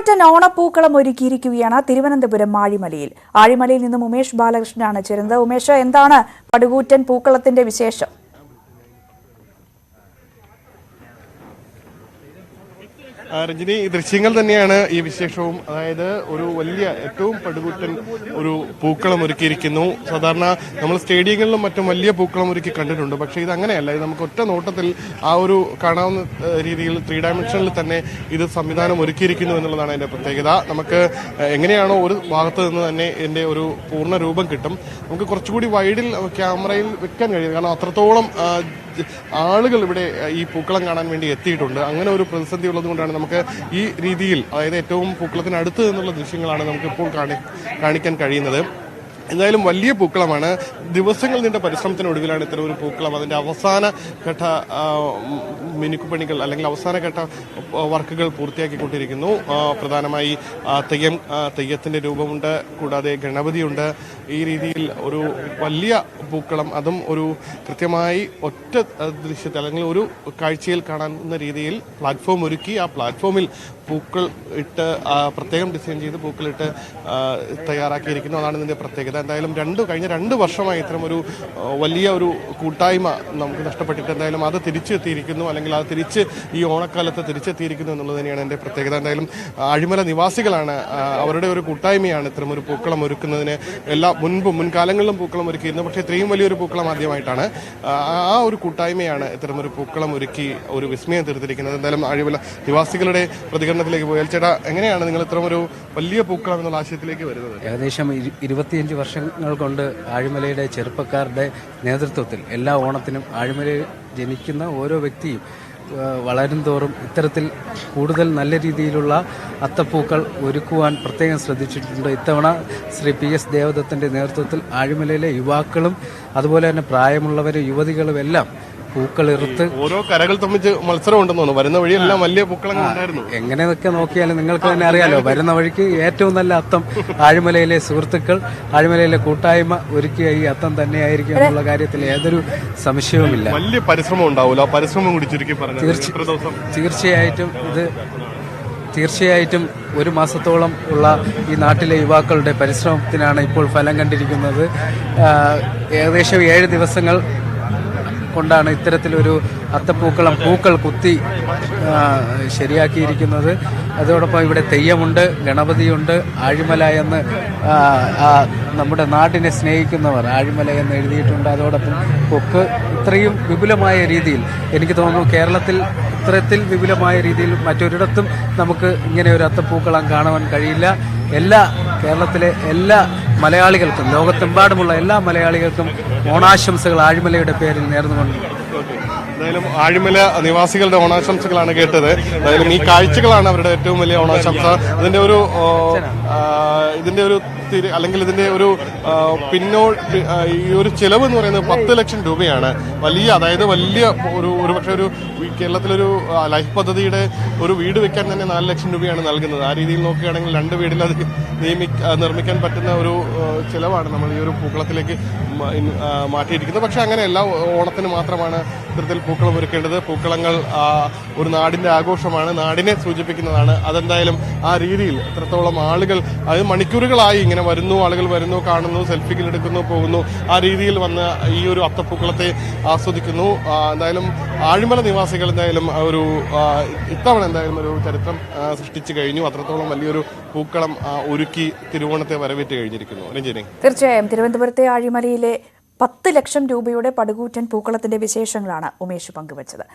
പടുകൂറ്റൻ ഓണപ്പൂക്കളം ഒരുക്കിയിരിക്കുകയാണ് തിരുവനന്തപുരം ആഴിമലയിൽ. ആഴിമലയിൽ നിന്നും ഉമേഷ് ബാലകൃഷ്ണനാണ് ചേരുന്നത്. ഉമേഷ്, എന്താണ് പടുകൂറ്റൻ പൂക്കളത്തിന്റെ വിശേഷം? രഞ്ജിനി, ഈ ദൃശ്യങ്ങൾ തന്നെയാണ് ഈ വിശേഷവും. അതായത് ഒരു വലിയ ഏറ്റവും പടുകൂറ്റൻ ഒരു പൂക്കളം ഒരുക്കിയിരിക്കുന്നു. സാധാരണ നമ്മൾ സ്റ്റേഡിയങ്ങളിലും മറ്റും വലിയ പൂക്കളം ഒരുക്കി കണ്ടിട്ടുണ്ട്. പക്ഷേ ഇത് അങ്ങനെയല്ല. ഇത് നമുക്ക് ഒറ്റ നോട്ടത്തിൽ ആ ഒരു കാണാവുന്ന രീതിയിൽ 3 ഡയമെൻഷനിൽ തന്നെ ഇത് സംവിധാനം ഒരുക്കിയിരിക്കുന്നു എന്നുള്ളതാണ് അതിന്റെ പ്രത്യേകത. നമുക്ക് എങ്ങനെയാണോ ഒരു ഭാഗത്ത് നിന്ന് തന്നെ ഇതിന്റെ ഒരു പൂർണ്ണ രൂപം കിട്ടും. നമുക്ക് കുറച്ചുകൂടി വൈഡിൽ ക്യാമറയിൽ വെക്കാൻ കഴിയും. കാരണം അത്രത്തോളം ആളുകൾ ഇവിടെ ഈ പൂക്കളം കാണാൻ വേണ്ടി എത്തിയിട്ടുണ്ട്. അങ്ങനെ ഒരു പ്രതിസന്ധി ഉള്ളതുകൊണ്ടാണ് നമുക്ക് ഈ രീതിയിൽ, അതായത് ഏറ്റവും പൂക്കളത്തിനടുത്ത് നിന്നുള്ള ദൃശ്യങ്ങളാണ് നമുക്ക് ഇപ്പോൾ കാണിക്കാൻ കഴിയുന്നത്. എന്തായാലും വലിയ പൂക്കളമാണ്. ദിവസങ്ങൾ നീണ്ട പരിശ്രമത്തിനൊടുവിലാണ് ഇത്തരം ഒരു പൂക്കളം അതിന്റെ അവസാന ഘട്ട മിനുക്കുപണികൾ അല്ലെങ്കിൽ അവസാന ഘട്ട വർക്കുകൾ പൂർത്തിയാക്കിക്കൊണ്ടിരിക്കുന്നു. പ്രധാനമായി തെയ്യത്തിന്റെ രൂപമുണ്ട്, കൂടാതെ ഗണപതിയുണ്ട്. ഈ രീതിയിൽ ഒരു വലിയ പൂക്കളം, അതും ഒരു കൃത്യമായി ഒറ്റ ദൃശ്യത്തിൽ അല്ലെങ്കിൽ ഒരു കാഴ്ചയിൽ കാണുന്ന രീതിയിൽ പ്ലാറ്റ്ഫോം ഒരുക്കി ആ പ്ലാറ്റ്ഫോമിൽ പൂക്കൾ ഇട്ട് പ്രത്യേകം ഡിസൈൻ ചെയ്ത് പൂക്കളിട്ട് തയ്യാറാക്കിയിരിക്കുന്നു. അതാണ് ഇതിന്റെ പ്രത്യേകത. എന്തായാലും കഴിഞ്ഞ 2 വർഷമായി ഇത്തരം ഒരു വലിയ ഒരു കൂട്ടായ്മ നമുക്ക് നഷ്ടപ്പെട്ടിട്ട് എന്തായാലും അത് തിരിച്ചെത്തിയിരിക്കുന്നു, അല്ലെങ്കിൽ അത് തിരിച്ച് ഈ ഓണക്കാലത്ത് തിരിച്ചെത്തിയിരിക്കുന്നു എന്നുള്ളത് തന്നെയാണ് എൻ്റെ പ്രത്യേകത. എന്തായാലും ആഴിമല നിവാസികളാണ്, അവരുടെ ഒരു കൂട്ടായ്മയാണ് ഇത്തരം ഒരു പൂക്കളം ഒരുക്കുന്നതിന് മുൻകാലങ്ങളിലും പൂക്കളം ഒരുക്കിയിരുന്നു. പക്ഷേ ഇത്രയും വലിയൊരു പൂക്കളം ആദ്യമായിട്ടാണ്. ആ ഒരു കൂട്ടായ്മയാണ് ഇത്തരം ഒരു പൂക്കളം ഒരുക്കി ഒരു വിസ്മയം തീർത്തിരിക്കുന്നത്. എന്തായാലും ആഴിമല നിവാസികളുടെ പ്രതികരണത്തിലേക്ക് പോയാൽ, ചേട്ടാ, എങ്ങനെയാണ് നിങ്ങൾ ഇത്തരം ഒരു വലിയ പൂക്കളം എന്നുള്ള ആശയത്തിലേക്ക് വരുന്നത്? ഏകദേശം 25 വർഷങ്ങൾ കൊണ്ട് ആഴിമലയുടെ ചെറുപ്പക്കാരുടെ നേതൃത്വത്തിൽ എല്ലാ ഓണത്തിനും ആഴിമലയിൽ ജനിക്കുന്ന ഓരോ വ്യക്തിയും വളരും തോറും ഇത്തരത്തിൽ കൂടുതൽ നല്ല രീതിയിലുള്ള അത്തപ്പൂക്കൾ ഒരുക്കുവാൻ പ്രത്യേകം ശ്രദ്ധിച്ചിട്ടുണ്ട്. ഇത്തവണ ശ്രീ PS ദേവദത്തന്റെ നേതൃത്വത്തിൽ ആഴിമലയിലെ യുവാക്കളും അതുപോലെ തന്നെ പ്രായമുള്ളവരും യുവതികളും എല്ലാം പൂക്കൾ ഇറുത്ത് ഓരോ കരകൾ തമ്മിച്ച് മത്സരം ഉണ്ടെന്ന് തോന്നുന്നു. വരുന്ന വഴിയെല്ലാം വലിയ പൂക്കളങ്ങൾ ഉണ്ടായിരുന്നു. എങ്ങനെയൊക്കെ നോക്കിയാലും നിങ്ങൾക്ക് തന്നെ അറിയാലോ, വരുന്ന വഴിക്ക് ഏറ്റവും നല്ല അത്തം ആഴിമലയിലെ സുഹൃത്തുക്കൾ, ആഴിമലയിലെ കൂട്ടായ്മ ഒരുക്കിയ ഈ അത്തം തന്നെയായിരിക്കും എന്നുള്ള കാര്യത്തിൽ യാതൊരു സംശയവുമില്ല. വലിയ പരിശ്രമം ഉണ്ടാവുമല്ലോ, പരിശ്രമം കൂടി ചുരുക്കി പറഞ്ഞു. തീർച്ചയായിട്ടും 1 മാസത്തോളം ഉള്ള ഈ നാട്ടിലെ യുവാക്കളുടെ പരിശ്രമത്തിനാണ് ഇപ്പോൾ ഫലം കണ്ടിരിക്കുന്നത്. ഏകദേശം 7 ദിവസങ്ങൾ കൊണ്ടാണ് ഇത്തരത്തിലൊരു അത്തപ്പൂക്കളം പൂക്കൾ കുത്തി ശരിയാക്കിയിരിക്കുന്നത്. അതോടൊപ്പം ഇവിടെ തെയ്യമുണ്ട്, ഗണപതിയുണ്ട്. ആഴിമല എന്ന് നമ്മുടെ നാടിനെ സ്നേഹിക്കുന്നവർ ആഴിമല എന്ന് എഴുതിയിട്ടുണ്ട്. അതോടൊപ്പം കൊക്ക് ഇത്രയും വിപുലമായ രീതിയിൽ, എനിക്ക് തോന്നുന്നു കേരളത്തിൽ ഇത്തരത്തിൽ വിപുലമായ രീതിയിൽ മറ്റൊരിടത്തും നമുക്ക് ഇങ്ങനെ ഒരു അത്തപ്പൂക്കളം കാണുവാൻ കഴിയില്ല. കേരളത്തിലെ എല്ലാ മലയാളികൾക്കും, ലോകത്തെമ്പാടുമുള്ള എല്ലാ മലയാളികൾക്കും ഓണാശംസകൾ ആഴിമലയുടെ പേരിൽ നേർന്നുകൊണ്ട്. എന്തായാലും ആഴിമല നിവാസികളുടെ ഓണാശംസകളാണ് കേട്ടത്. എന്തായാലും ഈ കാഴ്ചകളാണ് അവരുടെ ഏറ്റവും വലിയ ഓണാശംസ. ഇതിന്റെ ഒരു അല്ലെങ്കിൽ ഇതിന്റെ ഒരു ഈ ഒരു ചെലവ് എന്ന് പറയുന്നത് 10 ലക്ഷം രൂപയാണ്. അതായത് വലിയ ഒരുപക്ഷെ ഒരു കേരളത്തിലൊരു ലൈഫ് പദ്ധതിയുടെ ഒരു വീട് വെക്കാൻ തന്നെ 4 ലക്ഷം രൂപയാണ് നൽകുന്നത്. ആ രീതിയിൽ നോക്കുകയാണെങ്കിൽ 2 വീടിൽ അത് നിർമ്മിക്കാൻ പറ്റുന്ന ഒരു ചെലവാണ് നമ്മൾ ഈ ഒരു പൂക്കളത്തിലേക്ക് മാറ്റിയിരിക്കുന്നത്. പക്ഷെ അങ്ങനെയല്ല, ഓണത്തിന് മാത്രമാണ് ഇത്തരത്തിൽ പൂക്കളം ഒരുക്കേണ്ടത്. പൂക്കളങ്ങൾ ഒരു നാടിന്റെ ആഘോഷമാണ്, നാടിനെ സൂചിപ്പിക്കുന്നതാണ്. അതെന്തായാലും ആ രീതിയിൽ എത്രത്തോളം ആളുകൾ, അത് മണിക്കൂറുകളായി ഇങ്ങനെ ആളുകൾ വരുന്നു, കാണുന്നു, സെൽഫികൾ എടുക്കുന്നു, പോകുന്നു. ആ രീതിയിൽ വന്ന് ഈ ഒരു അത്തപ്പൂക്കളത്തെ ആസ്വദിക്കുന്നു. എന്തായാലും ആഴിമല നിവാസികൾ എന്തായാലും ഇത്തവണ എന്തായാലും ഒരു ചരിത്രം സൃഷ്ടിച്ചു കഴിഞ്ഞു. അത്രത്തോളം വലിയൊരു പൂക്കളം ഒരുക്കി തിരുവോണത്തെ വരവേറ്റ് കഴിഞ്ഞിരിക്കുന്നു. രഞ്ജിനി, തീർച്ചയായും തിരുവനന്തപുരത്തെ ആഴിമലയിലെ 10 ലക്ഷം രൂപയുടെ പടുകൂറ്റൻ പൂക്കളത്തിന്റെ വിശേഷങ്ങളാണ് ഉമേഷ് പങ്കുവച്ചത്.